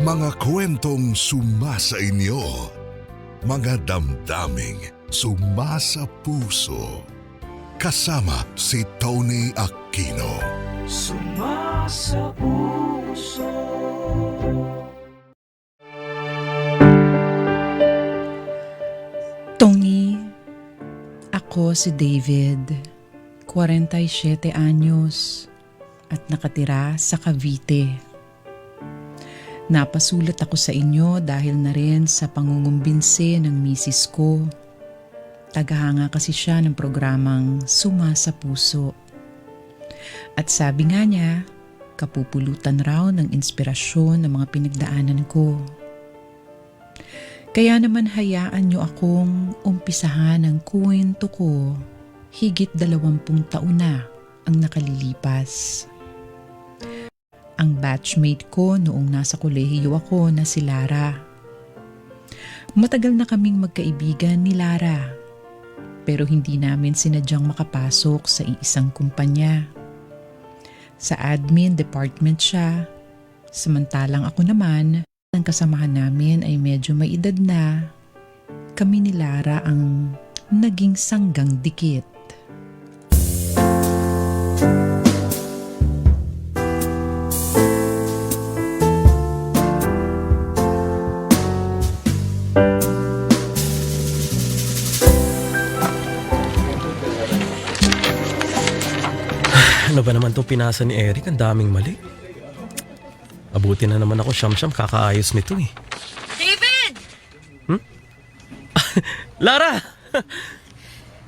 Mga kwentong sumasa inyo, mga damdaming sumasa puso. Kasama si Tony Aquino. Sumasa puso. Tony, ako si David, 47 anyos at nakatira sa Cavite. Napasulat ako sa inyo dahil na rin sa pangungumbinsi ng misis ko. Tagahanga kasi siya ng programang Sumasa Puso. At sabi nga niya, kapupulutan raw ng inspirasyon ng mga pinagdaanan ko. Kaya naman hayaan niyo akong umpisahan ang kwento ko. Higit 20 taon na ang nakalilipas. Ang batchmate ko noong nasa kolehiyo ako na si Lara. Matagal na kaming magkaibigan ni Lara. Pero hindi namin sinadyang makapasok sa iisang kumpanya. Sa admin department siya. Samantalang ako naman, ang kasamahan namin ay medyo may edad na. Kami ni Lara ang naging sanggang dikit. Ano ba naman itong pinasa ni Eric? Ang daming mali. Abuti na naman ako siyam-siyam kakaayos nito eh. David! Lara!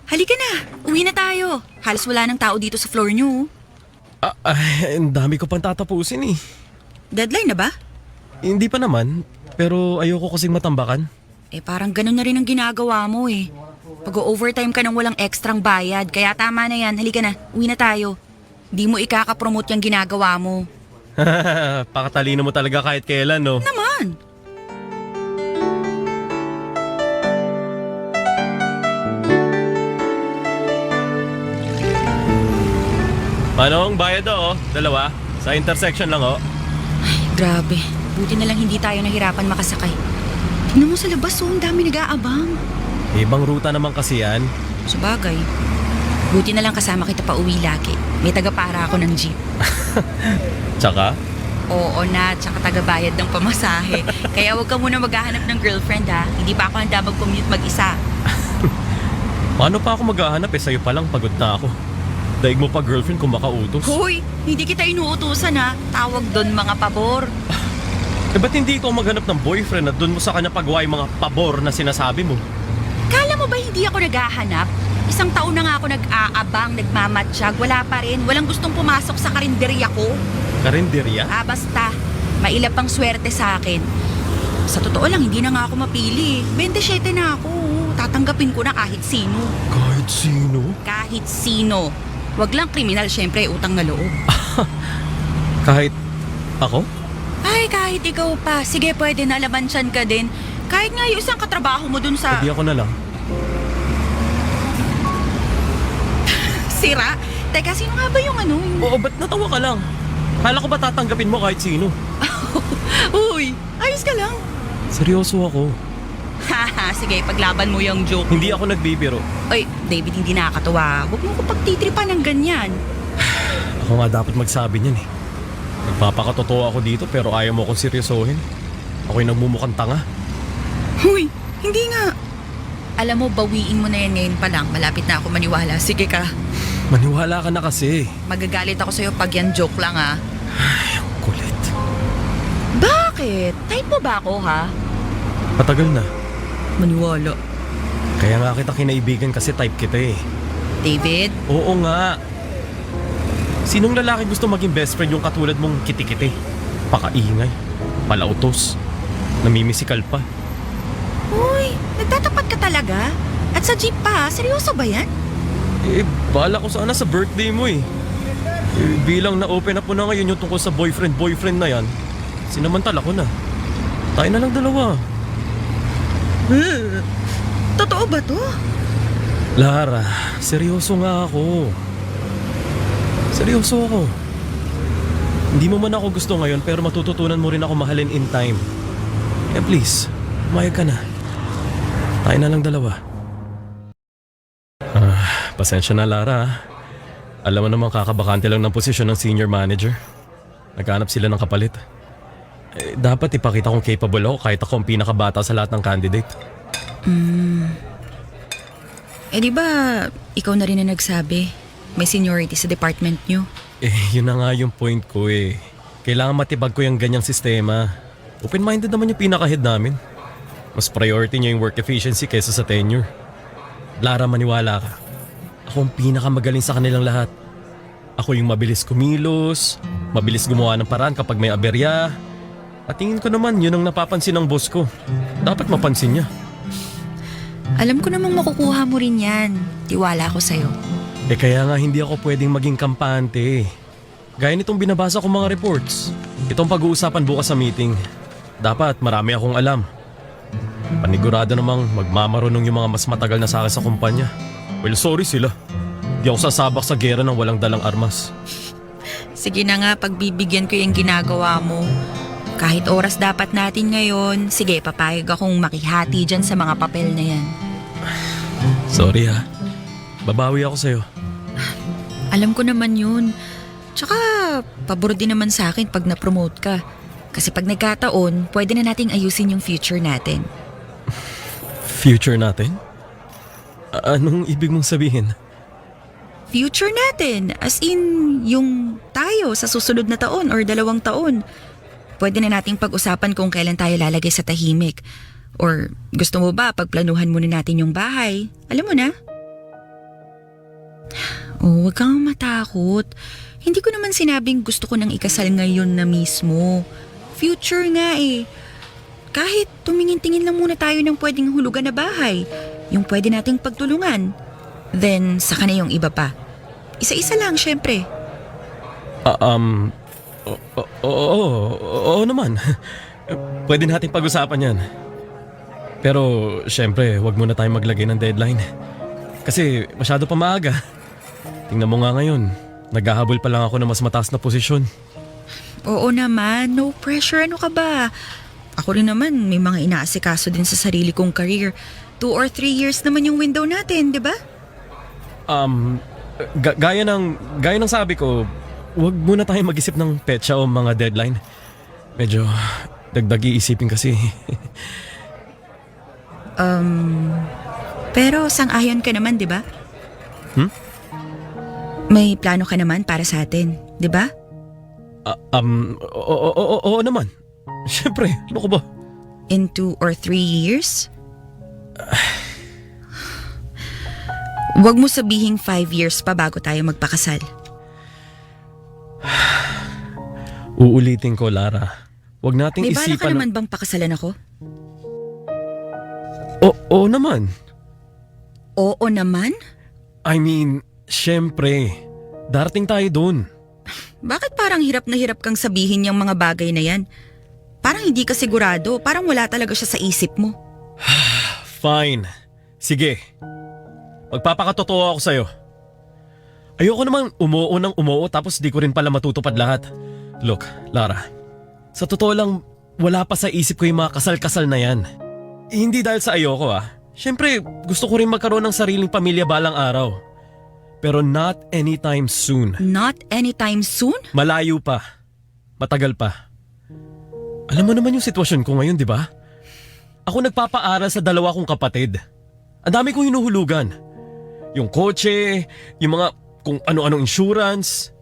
Halika na, uwi na tayo. Halos wala ng tao dito sa floor niyo. Ang dami ko pang tatapusin eh. Deadline na ba? Hindi pa naman, pero ayoko kasing matambakan. Parang ganun na rin ang ginagawa mo eh. Pag-overtime ka nang walang ekstrang bayad, kaya tama na yan. Halika na, uwi na tayo. Di mo ikakapromote yung ginagawa mo. Pakatalino mo talaga kahit kailan, no? Naman! Manong, bayad oh. 2. Sa intersection lang oh. Grabe, buti na lang hindi tayo nahirapan makasakay. Tingnan mo sa labas ang dami nag-aabang. Ibang ruta naman kasi yan. Sabagay, buti na lang kasama kita pa uwi lagi. May tagapara ako ng jeep. Tsaka? Oo na, tsaka tagabayad ng pamasahe. Kaya huwag ka muna maghahanap ng girlfriend ha. Hindi pa ako handa mag-commute mag-isa. Paano pa ako maghahanap sa'yo pa lang pagod na ako. Daig mo pa girlfriend kung makautos. Hoy, hindi kita inuutusan ha. Tawag doon mga pabor. Ba't hindi ikaw maghanap ng boyfriend at doon mo sa kanya pagawa yung mga pabor na sinasabi mo? Kala mo ba hindi ako naghahanap? 1 taon na nga ako nag-aabang, nagmamatsyag. Wala pa rin. Walang gustong pumasok sa karinderya ko. Karinderya? Basta. Mailap ang swerte sa akin. Sa totoo lang, hindi na nga ako mapili. 27 na ako. Tatanggapin ko na kahit sino. Kahit sino? Kahit sino. Wag lang kriminal, syempre, utang na loob. Kahit ako? Ay, kahit ikaw pa. Sige, pwede na labansyan ka din. Kahit nga yung isang katrabaho mo dun sa... Hindi ako na lang. Sira? Teka, sino nga ba yung ano? Oo, ba't natawa ka lang? Kala ko ba tatanggapin mo kahit sino? Uy, ayos ka lang. Seryoso ako. Haha, sige, paglaban mo yung joke. Hindi ako nagbibiro. Oy, David, hindi nakakatawa. Huwag mo ko pagtitripan ng ganyan. Ako nga dapat magsabi niyan eh. Nagpapakatotoo ako dito pero ayaw mo akong seryosohin. Ako'y nagmumukhang tanga. Huy, hindi nga. Alam mo, bawiin mo na yan ngayon pa lang. Malapit na ako maniwala. Sige ka. Maniwala ka na kasi. Magagalit ako sa'yo pag yan joke lang ha. Ay, ang kulit. Bakit? Type mo ba ako ha? Patagal na. Maniwala. Kaya nga kita kinaibigan kasi type kita eh. David? Oo nga. Sinong lalaki gusto maging best friend yung katulad mong kiti-kiti? Pakaingay, palautos, namimisikal pa. Uy, nagtatapat ka talaga? At sa jeep pa, seryoso ba yan? Bala ko sana sa birthday mo eh. Bilang na-open up mo na ngayon yung tungkol sa boyfriend na yan, sinamantala ko na. Tayo na lang 2. Totoo ba to? Lara, seryoso nga ako. Seryoso ako. Hindi mo man ako gusto ngayon pero matututunan mo rin ako mahalin in time. Kaya please, umayag ka na. Tayo na lang dalawa. Pasensya na Lara. Alam mo naman kakabakante lang ng posisyon ng senior manager. Naghanap sila ng kapalit. Dapat ipakita kong capable ako kahit ako ang pinakabata sa lahat ng candidate. Di ba ikaw na rin na nagsabi? May seniority sa department nyo. Yun na nga yung point ko eh. Kailangan matibag ko yung ganyang sistema. Open-minded naman yung pinaka-head namin. Mas priority niya yung work efficiency kaysa sa tenure. Lara, maniwala ka. Ako ang pinakamagaling sa kanilang lahat. Ako yung mabilis kumilos, mabilis gumawa ng paraan kapag may aberya. At tingin ko naman yun ang napapansin ng boss ko. Dapat mapansin niya. Alam ko namang makukuha mo rin yan. Tiwala ako sa'yo. Kaya nga hindi ako pwedeng maging kampante. Gaya nitong binabasa ko mga reports. Itong pag-uusapan bukas sa meeting. Dapat marami akong alam. Panigurado namang magmamarunong yung mga mas matagal na sa akin sa kumpanya. Well, sorry sila. Di ako sasabak sa gera ng walang dalang armas. Sige na nga, pagbibigyan ko yung ginagawa mo. Kahit oras dapat natin ngayon, sige, papayag akong makihati dyan sa mga papel na yan. Sorry ha. Babawi ako sa'yo. Alam ko naman yun. Tsaka, pabor din naman sa akin pag na-promote ka. Kasi pag nagkataon, pwede na nating ayusin yung future natin. Future natin? Anong ibig mong sabihin? Future natin, as in, yung tayo sa susunod na taon or 2 taon. Pwede na nating pag-usapan kung kailan tayo lalagay sa tahimik. Or gusto mo ba pagplanuhan muna natin yung bahay? Alam mo na? Oh, huwag kang matakot. Hindi ko naman sinabing gusto ko nang ikasal ngayon na mismo. Future nga eh. Kahit tumingin-tingin lang muna tayo ng pwedeng hulugan na bahay. Yung pwede nating pagtulungan. Then, saka na yung iba pa. Isa-isa lang, syempre. Oo naman. Pwede natin pag-usapan yan. Pero, syempre, wag muna tayong maglagay ng deadline. Kasi masyado pa maaga. Tingnan mo nga ngayon, naghahabol pa lang ako ng mas mataas na posisyon. Oo naman, no pressure. Ano ka ba? Ako rin naman, may mga inaasikaso din sa sarili kong career. 2 or 3 years naman yung window natin, di ba? Gaya ng sabi ko, wag muna tayong mag-isip ng petsa o mga deadline. Medyo dagdag iisipin kasi. Pero sang-ayon ka naman, di ba? May plano ka naman para sa atin, di ba? Oo naman. Siyempre, ano ko ba? In 2 or 3 years? Huwag mo sabihing 5 years pa bago tayo magpakasal. Uulitin ko, Lara. Huwag nating May bala ka isipan... naman bang pakasalan ako? Oo naman. Oo naman? I mean, siyempre. Darating tayo dun. Bakit parang hirap na hirap kang sabihin yung mga bagay na yan? Parang hindi ka sigurado, parang wala talaga siya sa isip mo. Fine. Sige. Magpapakatotoo ako sa'yo. Ayoko namang umuo tapos di ko rin pala matutupad lahat. Look, Lara. Sa totoo lang, wala pa sa isip ko yung mga kasal-kasal na yan. Hindi dahil sa ayoko Siyempre, gusto ko rin magkaroon ng sariling pamilya balang araw. Pero not anytime soon. Not anytime soon? Malayo pa. Matagal pa. Alam mo naman yung sitwasyon ko ngayon, di ba? Ako nagpapaaral sa 2 kong kapatid. Ang dami kong hinuhulugan. Yung kotse, yung mga kung ano-anong insurance,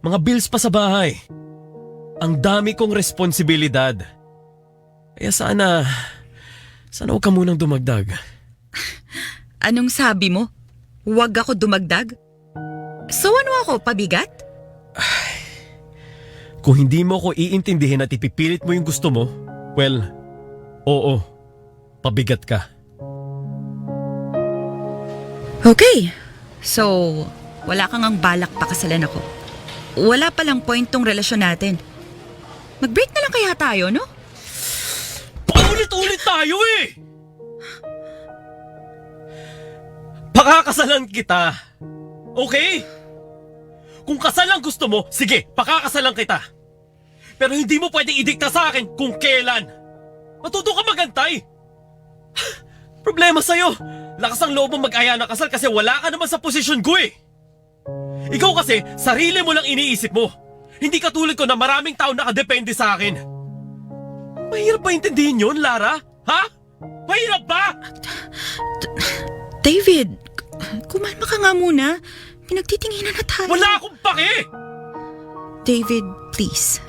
mga bills pa sa bahay. Ang dami kong responsibilidad. Kaya sana huwag ka munang dumagdag. Anong sabi mo? Huwag ako dumagdag? So ano ako, pabigat? Kung hindi mo ako iintindihin at ipipilit mo yung gusto mo, well, oo, pabigat ka. Okay, so wala kang ang balak pakasalan ako. Wala palang point tong relasyon natin. Mag-break na lang kaya tayo, no? Paulit-ulit tayo eh! Pakakasalan kita. Okay? Kung kasal ang gusto mo, sige, pakakasalan kita. Pero hindi mo pwedeng idikta sa akin kung kailan. Matuto ka magantay. Problema sa'yo. Lakas ang loob mo mag-aya ng kasal kasi wala ka naman sa posisyon ko eh. Ikaw kasi, sarili mo lang iniisip mo. Hindi katulad ko na maraming tao nakadepende sa akin. Mahirap ba intindihin yun, Lara? Ha? Mahirap ba? David, kumalma ka nga muna. Pinagtitinginan na tayo. Wala akong pake! David, please.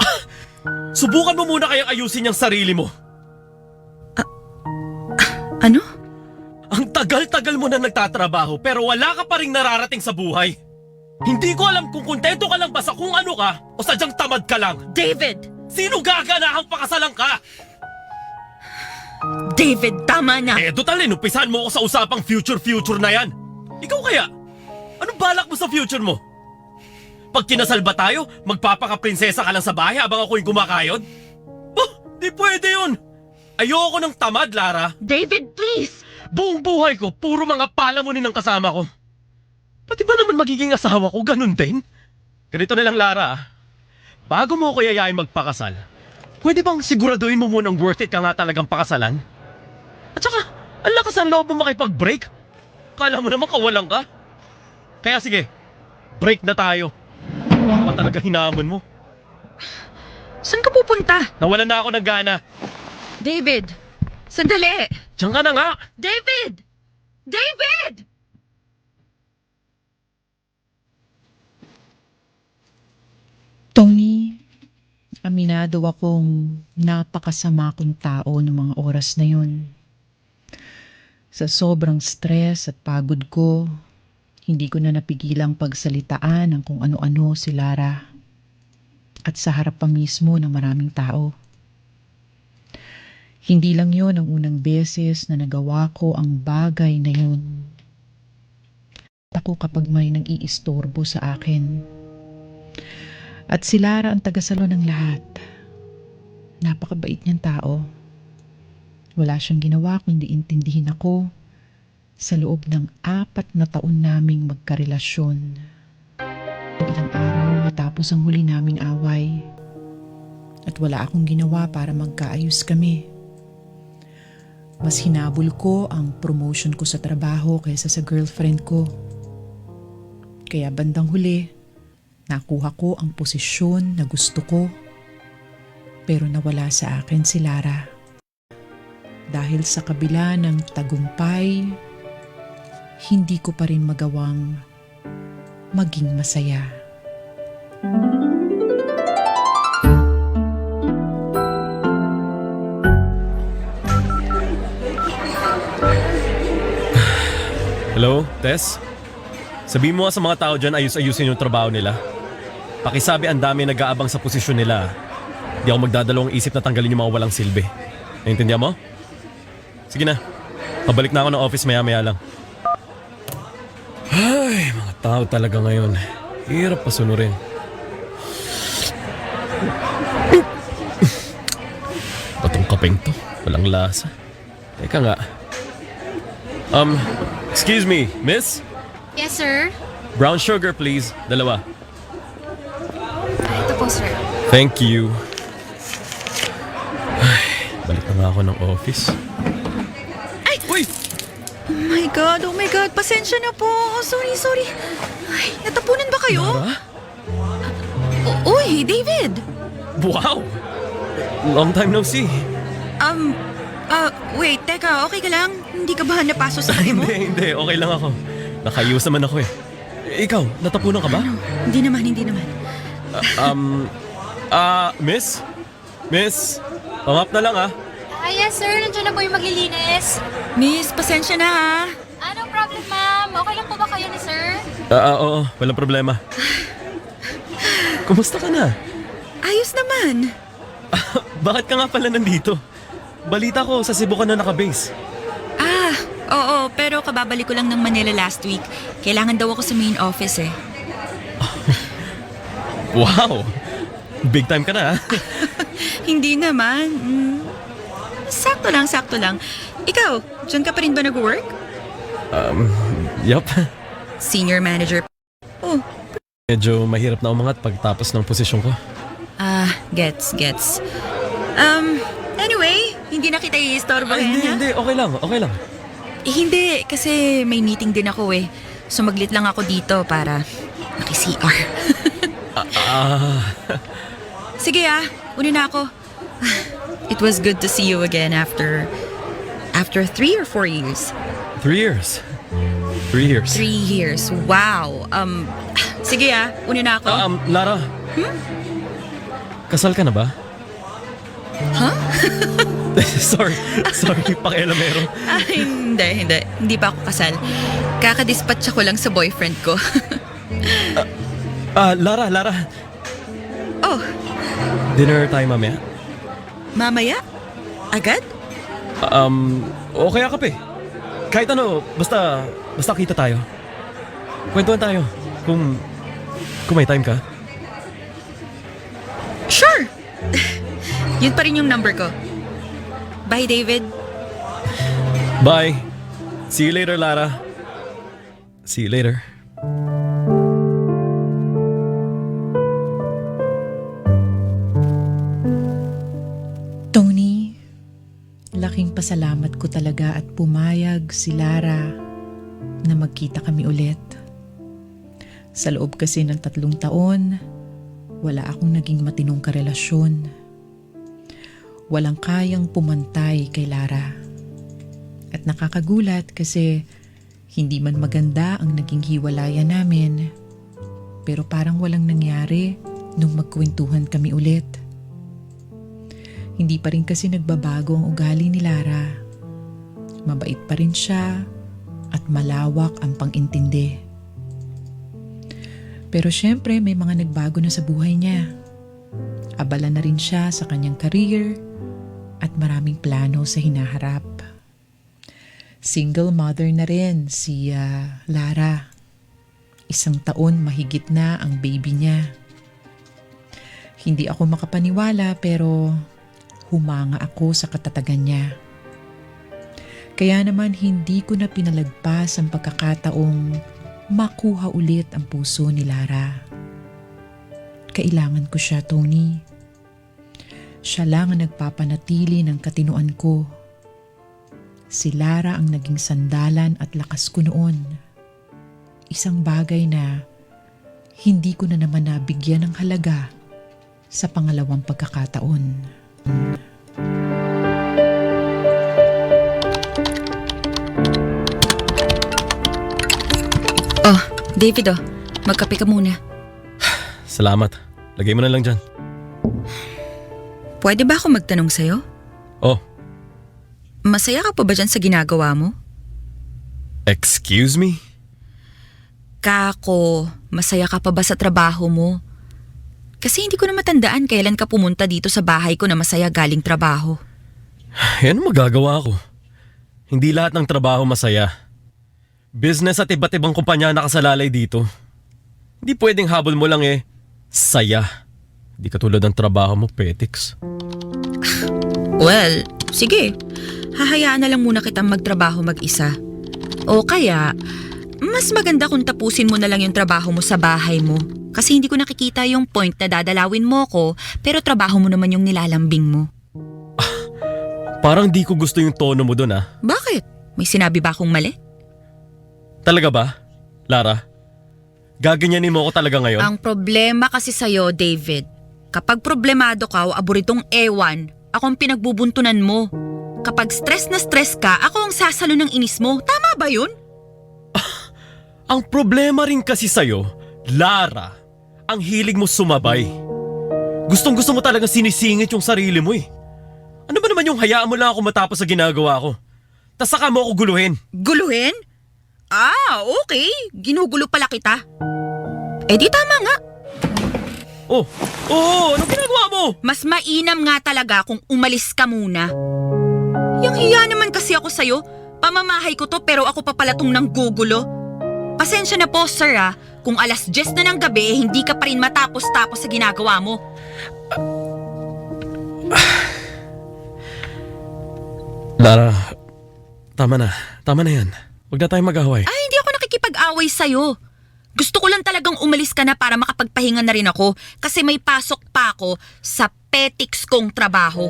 Subukan mo muna kayang ayusin yung sarili mo. Ano? Ang tagal-tagal mo na nagtatrabaho pero wala ka pa rin nararating sa buhay. Hindi ko alam kung kontento ka lang ba sa kung ano ka o sadyang tamad ka lang. David! Sino gaganahang pakasalan ka? David, tama na! Eh, total inupisan mo ako sa usapang future na yan. Ikaw kaya? Anong balak mo sa future mo? Pag kinasal ba tayo, magpapaka-prinsesa ka lang sa bahay habang ako yung kumakayod? Oh, di pwede yun! Ayoko ng tamad, Lara. David, please! Buong buhay ko, puro mga palamunin ang kasama ko. Pati ba naman magiging asawa ko, ganun din? Ganito na lang, Lara. Bago mo ako yayain magpakasal, pwede bang siguraduhin mo munang worth it ka nga talagang pakasalan? At saka, ang lakas ang loob mo makipag-break. Kala mo naman kawalan ka. Kaya sige, break na tayo. Ano ba talaga hinamon mo? Saan ka pupunta? Nawalan na ako ng gana. David! Sandali! Diyan ka na nga! David! David! Tony, aminado akong napakasama kong tao ng mga oras na yun. Sa sobrang stress at pagod ko, hindi ko na napigilang pagsalitaan ng kung ano-ano si Lara at sa harap pa mismo ng maraming tao. Hindi lang yon ang unang beses na nagawa ko ang bagay na yun. Ako kapag may nang iistorbo sa akin. At si Lara ang tagasalo ng lahat. Napakabait niyang tao. Wala siyang ginawa kundi intindihin ako sa loob ng 4 na taon naming magkarelasyon. Ilang araw matapos ang huli naming away. At wala akong ginawa para magkaayos kami. Mas hinabol ko ang promotion ko sa trabaho kaysa sa girlfriend ko. Kaya bandang huli, nakuha ko ang posisyon na gusto ko. Pero nawala sa akin si Lara. Dahil sa kabila ng tagumpay, hindi ko pa rin magawang maging masaya. Hello, Tess? Sabihin mo nga sa mga tao dyan ayus-ayusin yung trabaho nila. Pakisabi ang dami nag-aabang sa posisyon nila. Di ako magdadalawang isip na tanggalin yung mga walang silbi. Naintindihan mo? Sige na. Pabalik na ako ng office maya-maya lang. Ay, mga tao talaga ngayon. Hirap pasunurin. Batong kapeng to. Walang lasa. Teka nga. Excuse me, miss? Yes, sir. Brown sugar, please. 2. Ito po, sir. Thank you. Ay, balik na nga ako ng office. Ay! Uy! Oh my God, pasensya na po. Oh, sorry. Ay, natapunan ba kayo? Lara? Uy, David! Wow! Long time no see. Wait, teka, okay ka lang? Hindi ka ba napaso sa akin mo? Hindi. Okay lang ako. Nakayos naman ako eh. Ikaw, natapunan ka ba? Hindi naman. Miss? Miss? Pang-up na lang ah. Yes, sir. Nandiyan na po yung maglilinis. Miss, pasensya na ha. Anong problem, ma'am? Okay lang po ba kayo ni sir? Oo. Walang problema. Kumusta ka na? Ayos naman. Bakit ka nga pala nandito? Balita ko, sa Cebu ka na nakabase. Oo, pero kababalik ko lang ng Manila last week. Kailangan daw ako sa main office eh. Wow! Big time ka na ah. Hindi naman. Sakto lang. Ikaw, dyan ka pa rin ba nag-work? Yup. Senior manager. Oh, Medyo mahirap na umangat pagtapos ng posisyon ko. Gets. Anyway, hindi na kita i-istorbohin, ha? Hindi. Okay lang. Eh, hindi, kasi may meeting din ako eh. Sumaglit lang ako dito para maki-CR. Sige una na ako. It was good to see you again after 3 or 4 years. 3 years. 3 years. 3 years. Wow. Sige una na ako. Lara. Kasal ka na ba? Huh? Sorry, pakialamero. Hindi. Hindi pa ako kasal. Kakadispatch ako lang sa boyfriend ko. Lara. Oh, Dinner tayo mamaya? mamaya? Agad? O kaya kape. Kahit ano, basta kita tayo. Kwentuhan tayo. Kung may time ka. Sure! Yun pa rin yung number ko. Bye, David. Bye. See you later, Lara. See you later. Tony, laking pasalamat ko talaga at pumayag si Lara na magkita kami ulit. Sa loob kasi ng 3 taon, wala akong naging matinong karelasyon. Walang kayang pumantay kay Lara. At nakakagulat kasi hindi man maganda ang naging hiwalayan namin. Pero parang walang nangyari nung magkwentuhan kami ulit. Hindi pa rin kasi nagbabago ang ugali ni Lara. Mabait pa rin siya at malawak ang pang-intindi. Pero syempre may mga nagbago na sa buhay niya. Abala na rin siya sa kanyang career at maraming plano sa hinaharap. Single mother na rin si Lara. 1 taon mahigit na ang baby niya. Hindi ako makapaniwala pero humanga ako sa katatagan niya. Kaya naman hindi ko na pinalagpas ang pagkakataong makuha ulit ang puso ni Lara. Kailangan ko siya, Tony. Siya lang ang nagpapanatili ng katinuan ko. Si Lara ang naging sandalan at lakas ko noon. Isang bagay na hindi ko na naman nabigyan ng halaga sa pangalawang pagkakataon. Oh, David magkape ka muna. Salamat. Lagay mo na lang dyan. Pwede ba ako magtanong sa'yo? Oh, Masaya ka pa ba dyan sa ginagawa mo? excuse me? Kako, masaya ka pa ba sa trabaho mo? Kasi hindi ko na matandaan kailan ka pumunta dito sa bahay ko na masaya galing trabaho. Ano magagawa ko? Hindi lahat ng trabaho masaya. Business at iba't ibang kumpanya nakasalalay dito. Hindi pwedeng habol mo lang saya. Hindi katulad ng trabaho mo, Petix. Well, sige. Hahayaan na lang muna kitang magtrabaho mag-isa. O kaya, mas maganda kung tapusin mo na lang yung trabaho mo sa bahay mo. Kasi hindi ko nakikita yung point na dadalawin mo ko, pero trabaho mo naman yung nilalambing mo. Parang di ko gusto yung tono mo dun Bakit? May sinabi ba akong mali? Talaga ba, Lara? Gaganyanin mo ako talaga ngayon? Ang problema kasi sa'yo, David, kapag problemado ka o aburitong ewan, ako ang pinagbubuntunan mo. Kapag stress na stress ka, ako ang sasalo ng inis mo. Tama ba yun? Ang problema rin kasi sa'yo, Lara, ang hilig mo sumabay. Gustong-gusto mo talaga sinisingit yung sarili mo Ano ba naman yung hayaan mo lang ako matapos sa ginagawa ko? Tas saka mo ako guluhin. Guluhin? Okay. Ginugulo pala kita. Eh di tama nga. Anong ginagawa mo? Mas mainam nga talaga kung umalis ka muna. Yung hiya naman kasi ako sa'yo. Pamamahay ko to pero ako pa pala tong nanggugulo. Pasensya na po, sir kung 10:00 na ng gabi hindi ka pa rin matapos-tapos sa ginagawa mo. Lara, tama na. Tama na yan. Huwag na tayong mag-away. Hindi ako nakikipag-away sa'yo. Gusto ko lang talagang umalis ka na para makapagpahinga na rin ako kasi may pasok pa ako sa petics kong trabaho.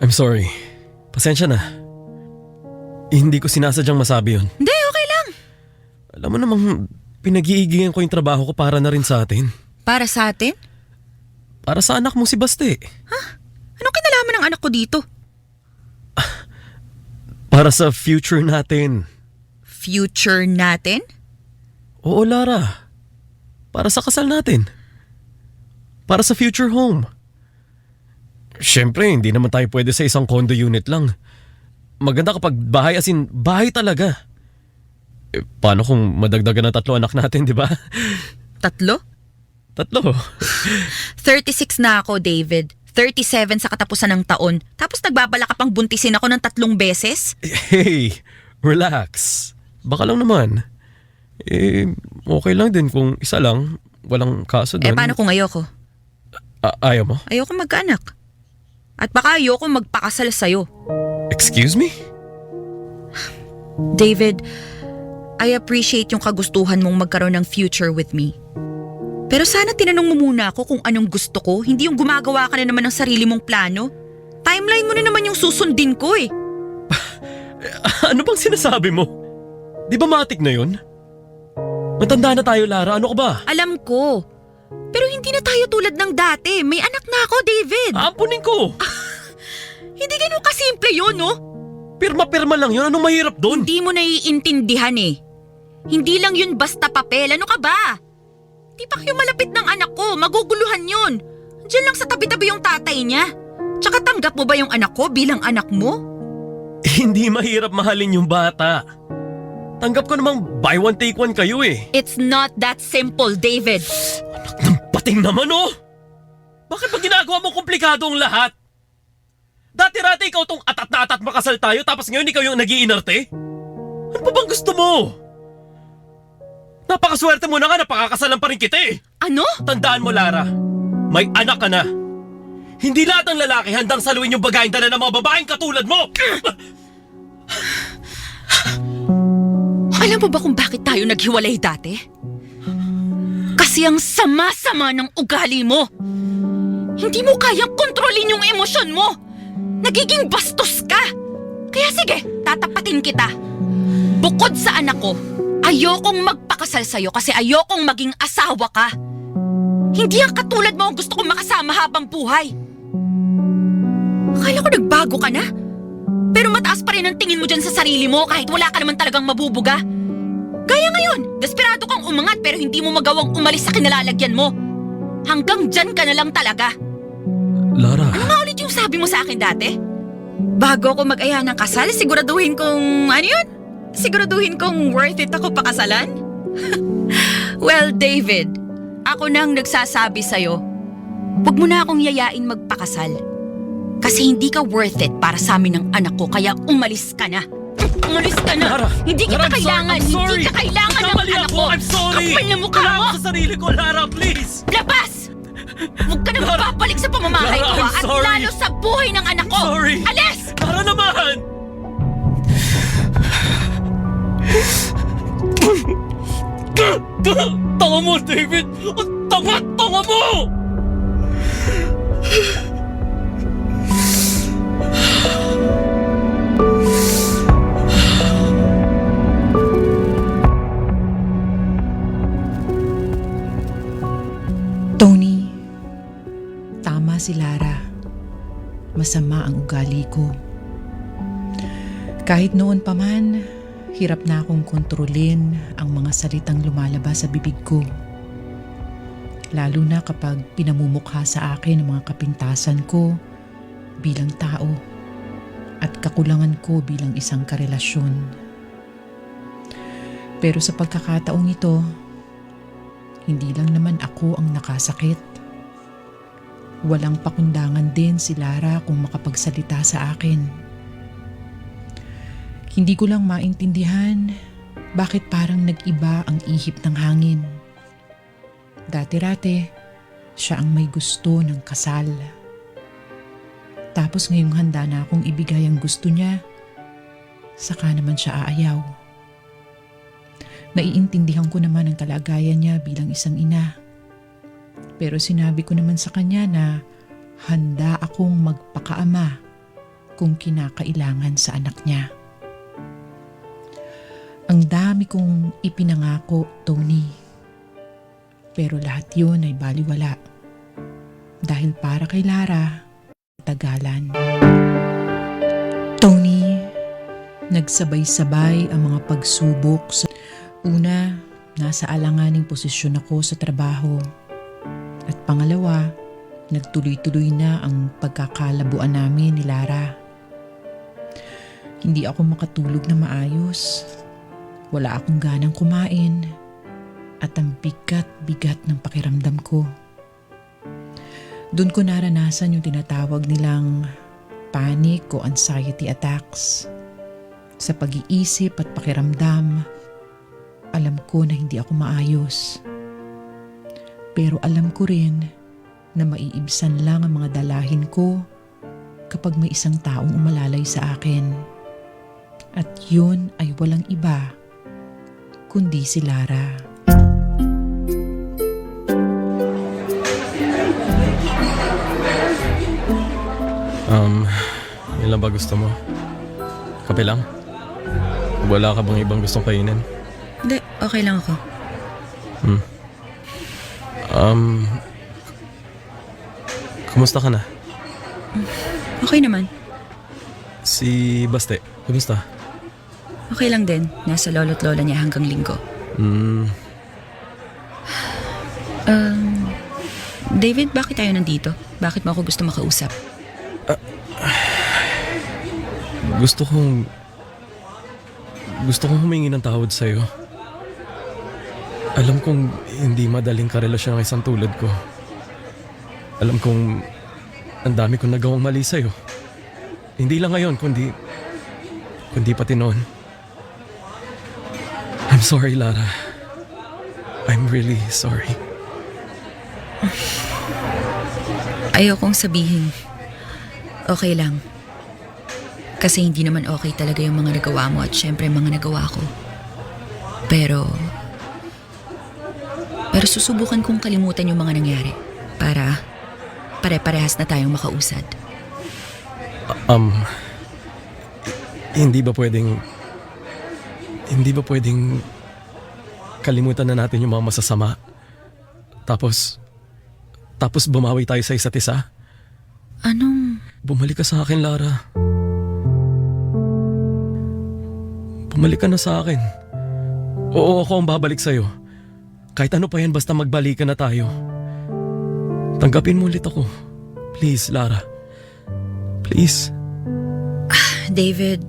I'm sorry. Pasensya na. Hindi ko sinasadyang masabi yun. Hindi, okay lang. Alam mo namang pinag-iigihan ko yung trabaho ko para na rin sa atin. Para sa atin? Para sa anak mo si Baste. Anong kinalaman ng anak ko dito? Para sa future natin. Future natin? Oo, Lara. Para sa kasal natin. Para sa future home. Siyempre, hindi naman tayo pwede sa isang condo unit lang. Maganda kapag bahay, as in bahay talaga. Paano kung madagdagan ng 3 anak natin, di ba? 3? 3. 36 na ako, David. 37 sa katapusan ng taon. Tapos nagbabala ka pang buntisin ako ng 3 beses? Hey, relax. Baka lang naman. Okay lang din kung isa lang. Walang kaso doon. Paano kung ayoko? Ayaw mo? Ayoko magkaanak. At baka ayoko magpakasal sa'yo. Excuse me? David, I appreciate yung kagustuhan mong magkaroon ng future with me. Pero sana tinanong mo muna ako kung anong gusto ko, hindi yung gumagawa ka na naman ng sarili mong plano. Timeline mo na naman yung susundin ko eh. Ano bang sinasabi mo? Di ba matik na yun? Matanda na tayo, Lara. Ano ka ba? Alam ko. Pero hindi na tayo tulad ng dati. May anak na ako, David. Ampunin ko! Hindi ganun kasimple yun, no? Pirma-pirma lang yun. Anong mahirap doon? Hindi mo naiintindihan eh. Hindi lang yun basta papel. Ano ka ba? Di pa kayo malapit ng anak ko. Maguguluhan yun. Diyan lang sa tabi-tabi yung tatay niya. Tsaka tanggap mo ba yung anak ko bilang anak mo? Hindi mahirap mahalin yung bata. Tanggap ko namang buy one take one kayo eh. It's not that simple, David. Anak ng pating naman oh! Bakit ba ginagawa mo komplikado ang lahat? Dati-rati ikaw tong atat na atat makasal tayo tapos ngayon ikaw yung nag-iinarte? Ano pa bang gusto mo? Napakaswerte mo na nga, napakakasalan pa rin kita eh. Ano? Tandaan mo, Lara, may anak ka na. Hindi lahat ng lalaki handang saluin yung bagayin dala ng mga babaeng katulad mo. Alam mo ba kung bakit tayo naghiwalay dati? Kasi ang sama-sama ng ugali mo. Hindi mo kayang kontrolin yung emosyon mo. Nagiging bastos ka. Kaya sige, tatapatin kita. Bukod sa anak ko, ayokong magpakasal sa'yo kasi ayokong maging asawa ka. Hindi ang katulad mo ang gusto kong makasama habang buhay. Akala ko nagbago ka na. Pero mataas pa rin ang tingin mo dyan sa sarili mo kahit wala ka naman talagang mabubuga. Gaya ngayon, desperado kang umangat pero hindi mo magawang umalis sa kinalalagyan mo. Hanggang dyan ka na lang talaga. Lara. Ano nga ulit yung sabi mo sa akin dati? Bago ako mag-aya ng kasal, siguraduhin kong, ano yun? Siguraduhin kong worth it ako pakasalan? Well, David, ako nang nagsasabi sa'yo, huwag mo na akong yayain magpakasal. Kasi hindi ka worth it para sa amin ng anak ko, kaya umalis ka na. Umalis ka na! Lara, Hindi kita Lara, kailangan! I'm sorry. Hindi ka kailangan ng Nagkamali anak ako. ko! I'm sorry! Kapal na mukha Wala mo! ako sa sarili ko, Lara, please! Labas! Huwag ka na Lara, babalik sa pamamahay Lara, ko I'm at sorry. lalo sa buhay ng anak ko! Sorry. Alis! Lara naman! Tanga mo, David! Tanga mo! Tony, tama si Lara. Masama ang ugali ko. Kahit noon pa man, hirap na akong kontrolin ang mga salitang lumalabas sa bibig ko. Lalo na kapag pinamumukha sa akin ang mga kapintasan ko bilang tao at kakulangan ko bilang isang karelasyon. Pero sa pagkakataong ito, hindi lang naman ako ang nakasakit. Walang pakundangan din si Lara kung makapagsalita sa akin. Hindi ko lang maintindihan bakit parang nag-iba ang ihip ng hangin. Dati-rate, siya ang may gusto ng kasal. Tapos ngayong handa na akong ibigay ang gusto niya, saka naman siya aayaw. Naiintindihan ko naman ang kalagayan niya bilang isang ina. Pero sinabi ko naman sa kanya na handa akong magpakaama kung kinakailangan sa anak niya. Ang dami kong ipinangako, Tony. Pero lahat yun ay baliwala. Dahil para kay Lara, tagalan. Tony, nagsabay-sabay ang mga pagsubok sa una, nasa alanganing posisyon ako sa trabaho. At pangalawa, nagtuloy-tuloy na ang pagkakalabuan namin ni Lara. Hindi ako makatulog na maayos. Wala akong ganang kumain. At ang bigat-bigat ng pakiramdam ko. Doon ko naranasan yung tinatawag nilang panic o anxiety attacks. Sa pag-iisip at pakiramdam, alam ko na hindi ako maayos. Pero alam ko rin na maiibsan lang ang mga dalahin ko kapag may isang taong umalalay sa akin. At yun ay walang iba kundi si Lara. Yun lang ba gusto mo? Kape lang? Wala ka bang ibang gustong kainin? Hindi, okay lang ako. Kumusta ka na? Okay naman. Si Baste, kumusta? Okay lang din. Nasa lolo't lola niya hanggang linggo. David, bakit tayo nandito? Bakit mo ako gusto makausap? Gusto kong humingi ng tawad sa'yo. Alam kong hindi madaling karelasyon ang isang tulad ko. Alam kong ang dami kong nagawang mali sa'yo. Hindi lang ngayon, kundi pati noon. I'm sorry, Lara. I'm really sorry. Ayokong sabihin. Okay lang. Kasi hindi naman okay talaga yung mga nagawa mo at syempre mga nagawa ko. Pero susubukan kong kalimutan yung mga nangyari para pare-parehas na tayong makausad. Hindi ba pwedeng kalimutan na natin yung mga masasama? Tapos bumawi tayo sa isa't isa? Anong? Bumalik ka sa akin, Lara. Bumalik ka na sa akin. Oo, ako ang babalik sa'yo. Kahit ano pa yan, basta magbalikan na tayo. Tanggapin mo ulit ako. Please, Lara. Please. David,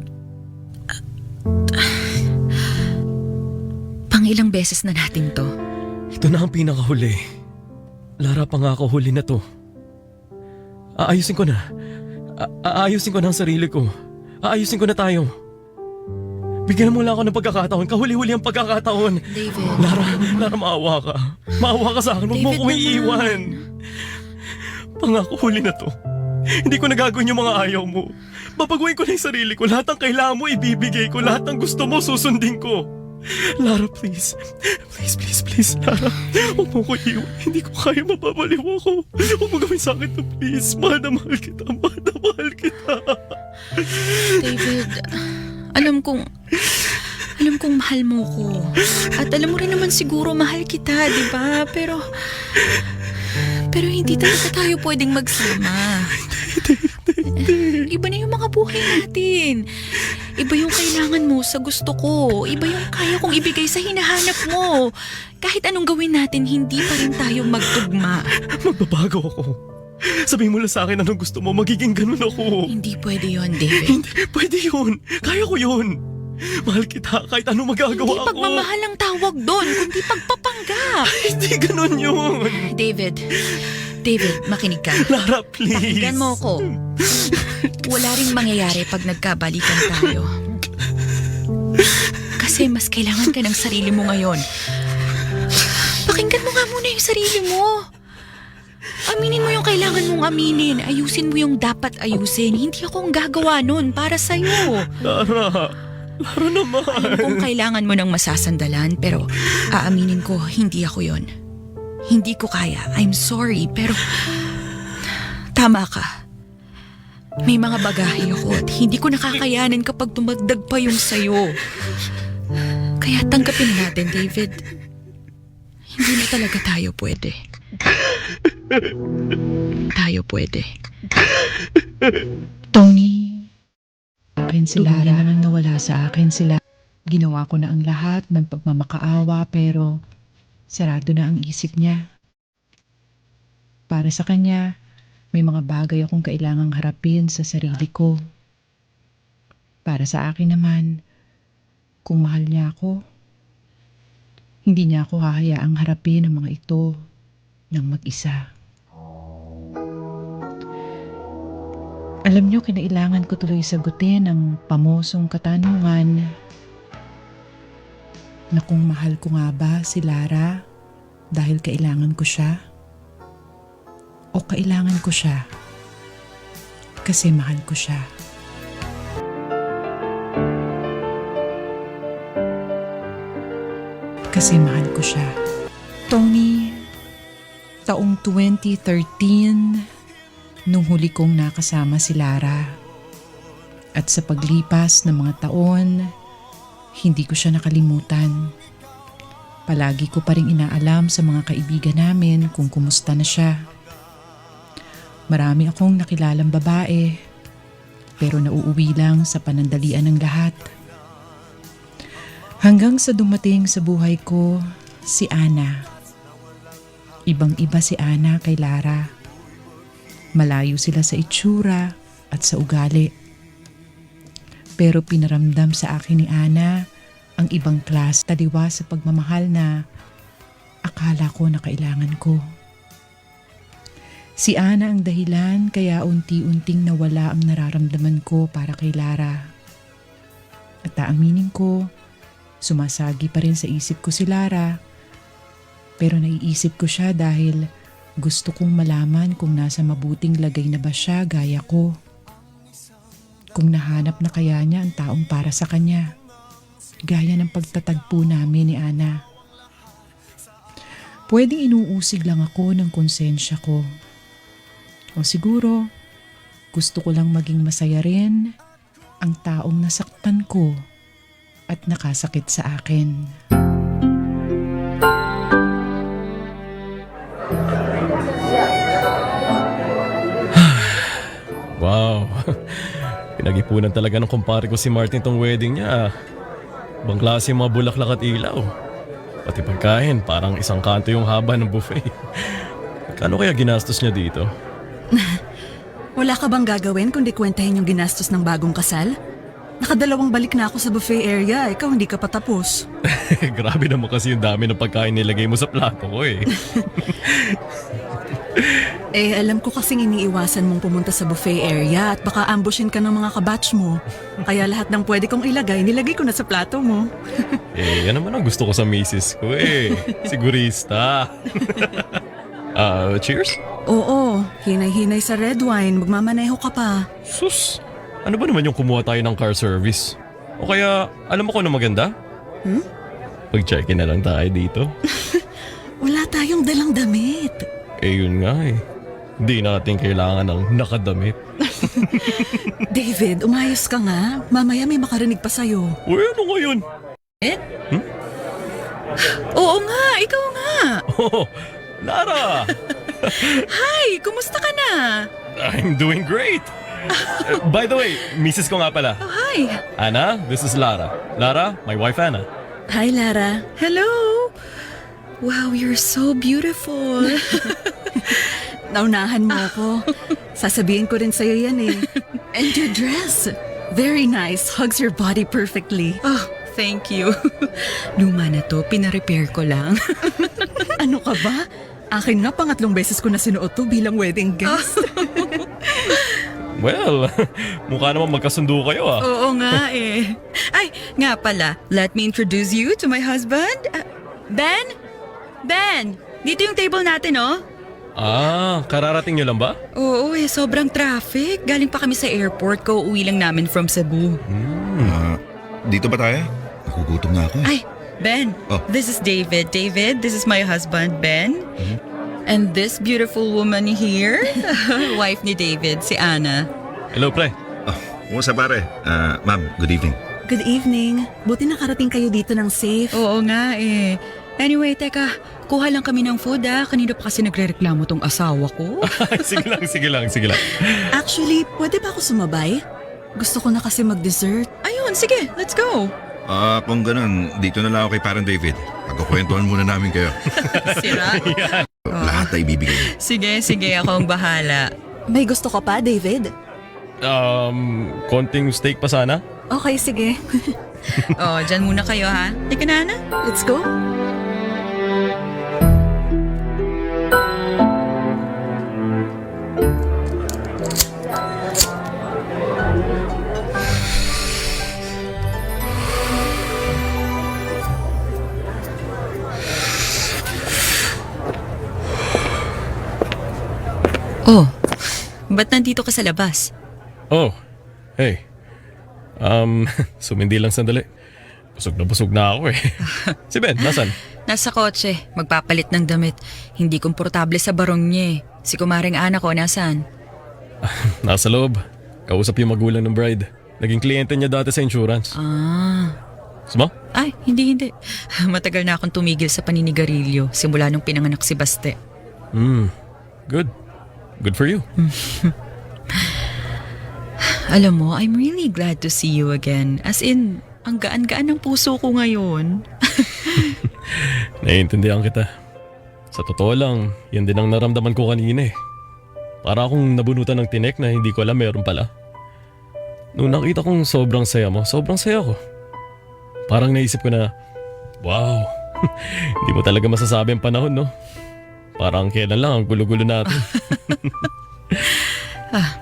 pang ilang beses na natin to. Ito na ang pinakahuli. Lara, pangako, huli na to. Aayusin ko na. Aayusin ko na ang sarili ko. Aayusin ko na tayo. Bigyan mo lang ako ng pagkakataon. Kahuli-huli ang pagkakataon. David. Lara, maawa ka. Maawa ka sa akin. Huwag mo David akong iiwan. Pangako, huli na to. Hindi ko nagagawin yung mga ayaw mo. Babaguhin ko na yung sarili ko. Lahat ng kailangan mo, ibibigay ko. Lahat ng gusto mo, susundin ko. Lara, please. Please, Lara. Huwag mo ko iwan. Hindi ko kaya, mababaliw ako. Huwag mo gawin sa akin to, please. Mahal na mahal kita. David, alam kong mahal mo ko. At alam mo rin naman siguro mahal kita, di ba? Pero hindi talaga tayo pwedeng magsama. Iba na yung mga buhay natin. Iba yung kailangan mo sa gusto ko. Iba yung kaya kong ibigay sa hinahanap mo. Kahit anong gawin natin, hindi pa rin tayo magtugma. Magbabago ako. Sabihin mo lang sa akin anong gusto mo, magiging ganun ako. Hindi pwede yon, David. Hindi, pwede yun. Kaya ko yun. Mahal kita kahit anong magagawa Hindi ako. pagmamahal ang tawag doon, kundi pagpapanggap. Hindi ganun yun. David, makinig ka. Lara, please. Pakinggan mo ko. Wala ring mangyayari pag nagkabalikan tayo. Kasi mas kailangan ka ng sarili mo ngayon. Pakinggan mo nga muna yung sarili mo. Aminin mo yung kailangan mong aminin. Ayusin mo yung dapat ayusin. Hindi ako ang gagawa nun para sa'yo. Lara, Lara naman. Alam kong kailangan mo ng masasandalan pero aaminin ko, hindi ako yon. Hindi ko kaya. I'm sorry pero tama ka. May mga bagahe ako at hindi ko nakakayanin kapag dumagdag pa yung sayo. Kaya tanggapin natin, David. Hindi na talaga tayo pwede. Tayo pwede. Tony, akin si Lara naman nawala sa akin sila. Ginawa ko na ang lahat ng pagmamakaawa pero sarado na ang isip niya. Para sa kanya, may mga bagay akong kailangang harapin sa sarili ko. Para sa akin naman, kung mahal niya ako, hindi niya ako hahayaang harapin ang mga ito ng mag-isa. Alam niyo, kinailangan ko tuloy sagutin ang pamosong katanungan na kung mahal ko nga ba si Lara dahil kailangan ko siya o kailangan ko siya kasi mahal ko siya. Kasi mahal ko siya. Tony, taong 2013 nung huli kong nakasama si Lara. At sa paglipas ng mga taon, hindi ko siya nakalimutan. Palagi ko pa rin inaalam sa mga kaibigan namin kung kumusta na siya. Marami akong nakilalang babae, pero nauuwi lang sa panandalian ng lahat. Hanggang sa dumating sa buhay ko, si Ana. Ibang-iba si Ana kay Lara. Malayo sila sa itsura at sa ugali. Pero pinaramdam sa akin ni Ana ang ibang klase taliwa sa pagmamahal na akala ko na kailangan ko. Si Ana ang dahilan kaya unti-unting nawala ang nararamdaman ko para kay Lara. At aaminin ko, sumasagi pa rin sa isip ko si Lara. Pero naiisip ko siya dahil gusto kong malaman kung nasa mabuting lagay na ba siya gaya ko. Kung nahanap na kaya niya ang taong para sa kanya. Gaya ng pagtatagpo namin ni Ana. Pwedeng inuusig lang ako ng konsensya ko. O siguro, gusto ko lang maging masaya rin ang taong nasaktan ko at nakasakit sa akin. Wow. Pinag-ipunan talaga ng kumpare ko si Martin tong wedding niya. Ibang klase yung mga bulaklak at ilaw. Pati pagkain, parang isang kanto yung haba ng buffet. Kano kaya ginastos niya dito? Wala ka bang gagawin kundi kwentahin yung ginastos ng bagong kasal? Nakadalawang balik na ako sa buffet area, ikaw hindi ka pa tapos. Grabe naman kasi yung dami ng pagkain nilagay mo sa plato ko eh. Alam ko kasing iniiwasan mong pumunta sa buffet area at baka ambushin ka ng mga kabatch mo. Kaya lahat ng pwede kong ilagay, nilagay ko na sa plato mo. Yan naman ang gusto ko sa misis ko eh. Sigurista. Cheers? Oo, hinay-hinay sa red wine, magmamaneho ka pa. Sus, ano ba naman yung kumuha tayo ng car service? O kaya, alam mo kung ano maganda? Pag-check-in na lang tayo dito. Wala tayong dalang damit. Yun nga eh. Hindi natin kailangan ng nakadamit. David, umayos ka nga. Mamaya may makarinig pa sa'yo. Uy, ano ngayon? Oo nga, ikaw nga. Oh, Lara! Hi, kumusta ka na? I'm doing great! By the way, misis ko nga pala. Oh, hi. Anna, this is Lara. Lara, my wife Anna. Hi, Lara. Hello. Wow, you're so beautiful. Naunahan mo ako. Sasabihin ko rin sa'yo yan eh. And your dress. Very nice. Hugs your body perfectly. Oh, thank you. Luma na to, pina-repair ko lang. Ano ka ba? Akin nga pangatlong beses ko na sinuot to bilang wedding guest. Well, mukha naman magkasundo kayo ah. Oo nga eh. Ay, nga pala, let me introduce you to my husband. Ben? Ben, dito yung table natin oh. Kararating nyo lang ba? Oo eh, sobrang traffic. Galing pa kami sa airport, kauuwi lang namin from Cebu. dito ba tayo? Nagugutom na ako eh. Ay, Ben, Oh. this is David. David, this is my husband, Ben. And this beautiful woman here, wife ni David, si Ana. Hello, pre. Oh, kumusta pare? Ma'am, good evening. Good evening. Buti nakarating kayo dito ng safe. Oo nga eh. Anyway, teka, kuha lang kami ng food Kanina pa kasi nagre-reklamo tong asawa ko. sige lang. Actually, pwede ba ako sumabay? Gusto ko na kasi mag-dessert. Ayun, sige, let's go. Kung ganun, dito na lang ako kay parang David. Pagkukwentuhan muna namin kayo. Sira. Lahat na ibibigay niyo. Sige, ako ang bahala. May gusto ka pa, David? Konting steak pa sana? Okay, sige. Oh, dyan muna kayo ha. Ika na, Ana. Let's go. Oh, ba't nandito ka sa labas? Oh, hey. Sumindi lang sandali. Busog na ako eh. Si Ben, nasan? Nasa kotse, magpapalit ng damit. Hindi komportable sa barong niya eh. Si kumaring Ana ko, nasaan? Nasa loob. Kausap yung magulang ng bride. Naging kliyente niya dati sa insurance. Suma? Ay, hindi. Matagal na akong tumigil sa paninigarilyo simula nung pinanganak si Baste. Good. Good for you. Alam mo, I'm really glad to see you again. As in, ang gaan-gaan ng puso ko ngayon. Naiintindihan kita. Sa totoo lang, yan din ang naramdaman ko kanina eh. Para akong nabunutan ng tinek na hindi ko alam meron pala. Nung nakita kong sobrang saya mo, sobrang saya ko. Parang naisip ko na, wow, hindi mo talaga masasabi ang panahon, no? Parang kailan lang ang gulo-gulo natin.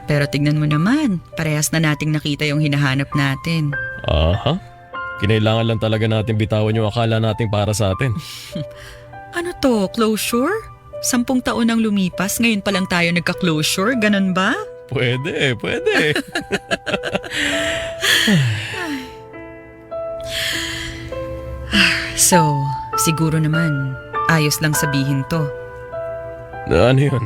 Pero tignan mo naman, parehas na nating nakita yung hinahanap natin. Aha. Kinailangan lang talaga natin bitawan yung akala nating para sa atin. Ano to, closure? 10 taon nang lumipas, ngayon pa lang tayo nagka-closure, ganun ba? Pwede. So, siguro naman, ayos lang sabihin to. Ano yun?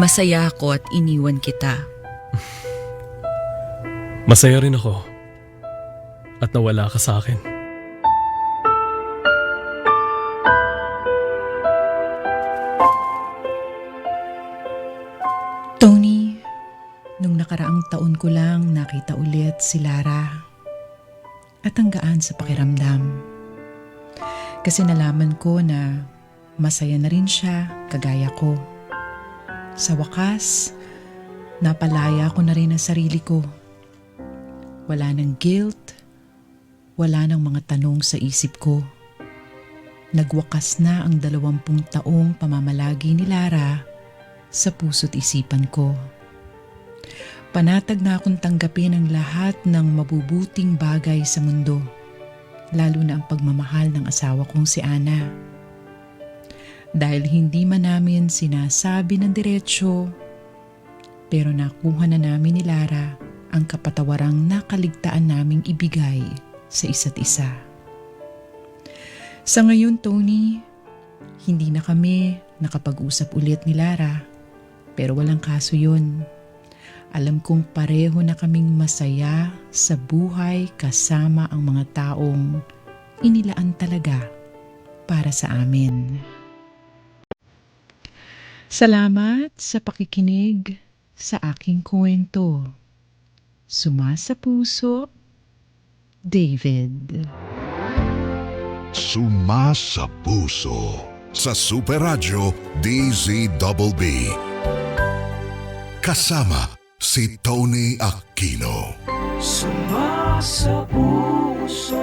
Masaya ako at iniwan kita. Masaya rin ako. At nawala ka sa akin. Tony, nung nakaraang taon ko lang nakita ulit si Lara. At ang gaan sa pakiramdam. Kasi nalaman ko na masaya na rin siya kagaya ko. Sa wakas, napalaya ko na rin ang sarili ko. Wala ng guilt, wala ng mga tanong sa isip ko. Nagwakas na ang 20 taong pamamalagi ni Lara sa puso't isipan ko. Panatag na akong tanggapin ang lahat ng mabubuting bagay sa mundo, lalo na ang pagmamahal ng asawa kong si Ana. Dahil hindi man namin sinasabi ng diretsyo, pero nakuha na namin ni Lara ang kapatawarang nakaligtaan naming ibigay sa isa't isa. Sa ngayon, Tony, hindi na kami nakapag-usap ulit ni Lara, pero walang kaso yun. Alam kong pareho na kaming masaya sa buhay kasama ang mga taong inilaan talaga para sa amin. Salamat sa pakikinig sa aking kwento. Sumasa puso, David. Sumasa puso sa Super Radio DZBB. Kasama si Tony Aquino. Sumasa puso.